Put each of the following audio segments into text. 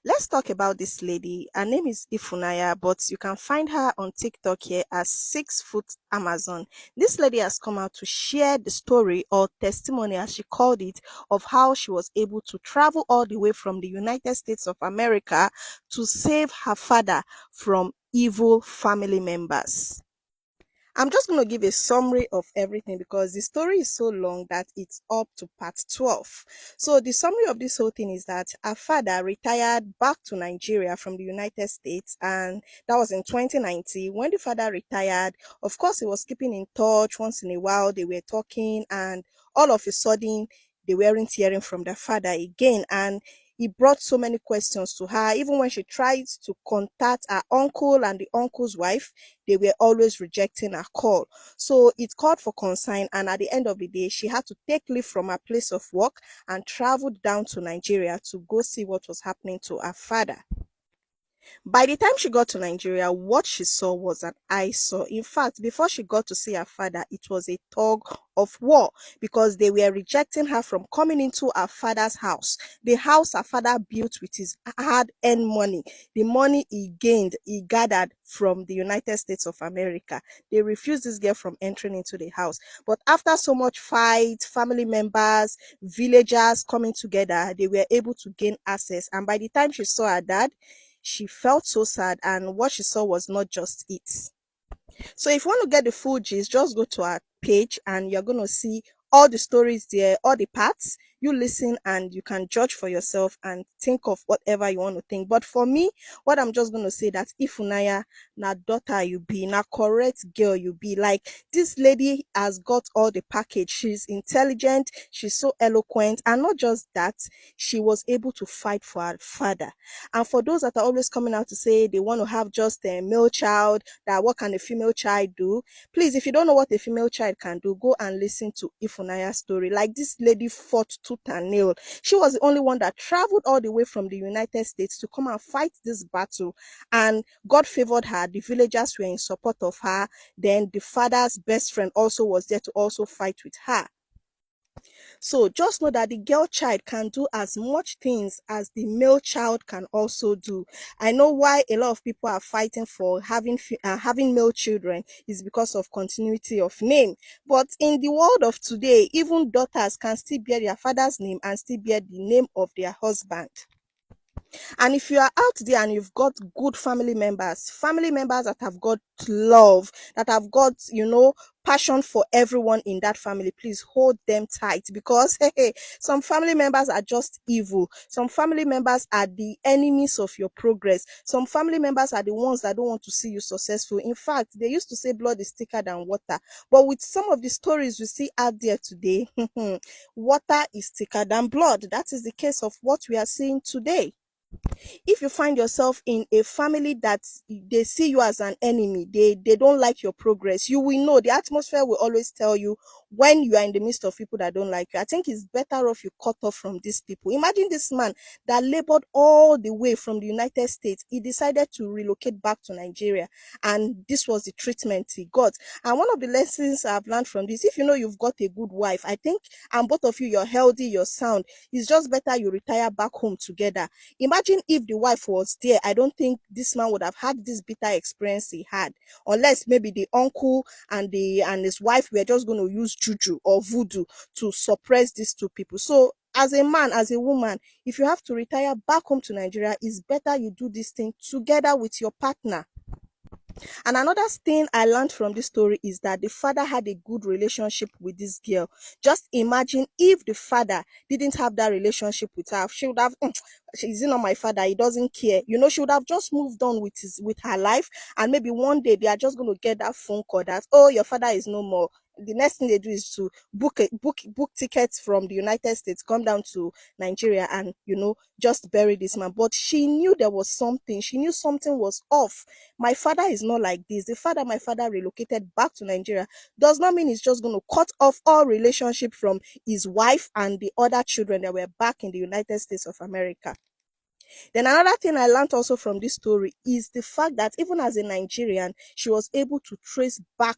Let's talk about this lady. Her name is Ifunanya, but you can find her on TikTok here as 6 foot Amazon. This lady has come out to share the story or testimony, as she called it, of how she was able to travel all the way from the United States of America to save her father from evil family members. I'm just going to give a summary of everything because the story is so long that it's up to part 12. So, the summary of this whole thing is that her father retired back to Nigeria from the United States, and that was in 2019. When the father retired, of course, he was keeping in touch once in a while. They were talking, and all of a sudden, they weren't hearing from their father again. And he brought so many questions to her, even when she tried to contact her uncle and the uncle's wife, they were always rejecting her call. So it called for concern, and at the end of the day, she had to take leave from her place of work and traveled down to Nigeria to go see what was happening to her father. By the time she got to Nigeria, what she saw was an eyesore. In fact, before she got to see her father, it was a tug of war because they were rejecting her from coming into her father's house. The house her father built with his hard-earned money, the money he gathered from the United States of America. They refused this girl from entering into the house. But after so much fight, family members, villagers coming together, they were able to gain access. And by the time she saw her dad, she felt so sad, and what she saw was not just it. So if you want to get the full gist, just go to our page and you're going to see all the stories there, all the parts. You listen and you can judge for yourself and think of whatever you want to think. But for me, what I'm just going to say that Ifunanya, na daughter you be, na correct girl you be. Like this lady has got all the package. She's intelligent, she's so eloquent, and not just that, she was able to fight for her father. And for those that are always coming out to say they want to have just a male child, that what can a female child do? Please, if you don't know what a female child can do, go and listen to Ifunanya's story. Like this lady fought tooth and nail. She was the only one that traveled all the way from the United States to come and fight this battle. And God favored her. The villagers were in support of her. Then the father's best friend also was there to also fight with her. So just know that the girl child can do as much things as the male child can also do. I know why a lot of people are fighting for having male children is because of continuity of name. But in the world of today, even daughters can still bear their father's name and still bear the name of their husband. And if you are out there and you've got good family members that have got love, that have got, passion for everyone in that family, please hold them tight because hey, some family members are just evil. Some family members are the enemies of your progress. Some family members are the ones that don't want to see you successful. In fact, they used to say blood is thicker than water. But with some of the stories we see out there today, water is thicker than blood. That is the case of what we are seeing today. If you find yourself in a family that they see you as an enemy, they don't like your progress, you will know. The atmosphere will always tell you when you are in the midst of people that don't like you. I think it's better off you cut off from these people. Imagine this man that labored all the way from the United States. He decided to relocate back to Nigeria, and this was the treatment he got. And one of the lessons I've learned from this, if you know you've got a good wife, I think, and both of you, you're healthy, you're sound, it's just better you retire back home together. Imagine if the wife was there. I don't think this man would have had this bitter experience he had, unless maybe the uncle and his wife were just going to use juju or voodoo to suppress these two people. So as a man, as a woman, if you have to retire back home to Nigeria, it's better you do this thing together with your partner. And another thing I learned from this story is that the father had a good relationship with this girl. Just imagine if the father didn't have that relationship with her, she would have, is it not my father? He doesn't care. She would have just moved on with her life, and maybe one day they are just going to get that phone call that, oh, your father is no more. The next thing they do is to book tickets from the United States, come down to Nigeria, and just bury this man. But she knew there was something. She knew something was off. My father is not like this. The father my father relocated back to Nigeria does not mean he's just going to cut off all relationship from his wife and the other children that were back in the United States of America. Then another thing I learned also from this story is the fact that even as a Nigerian, she was able to trace back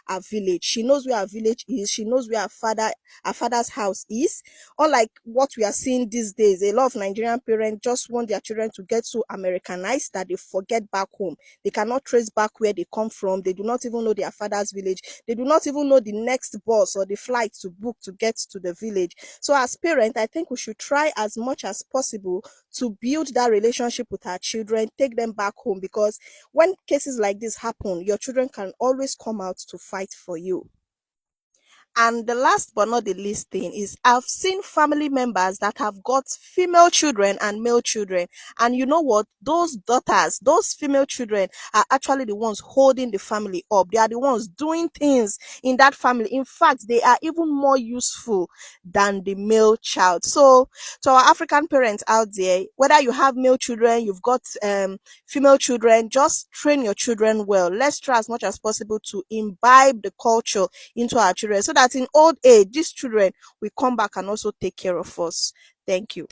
our village. She knows where our village is. She knows where our father's house is. Unlike what we are seeing these days, a lot of Nigerian parents just want their children to get so Americanized that they forget back home. They cannot trace back where they come from. They do not even know their father's village. They do not even know the next bus or the flight to book to get to the village. So as parents, I think we should try as much as possible to build that relationship with our children, take them back home, because when cases like this happen, your children can always come out to fight for you. And the last but not the least thing is, I've seen family members that have got female children and male children. And you know what? Those daughters, those female children are actually the ones holding the family up. They are the ones doing things in that family. In fact, they are even more useful than the male child. So to our African parents out there, whether you have male children, you've got female children, just train your children well. Let's try as much as possible to imbibe the culture into our children, so that in old age these children will come back and also take care of us. Thank you.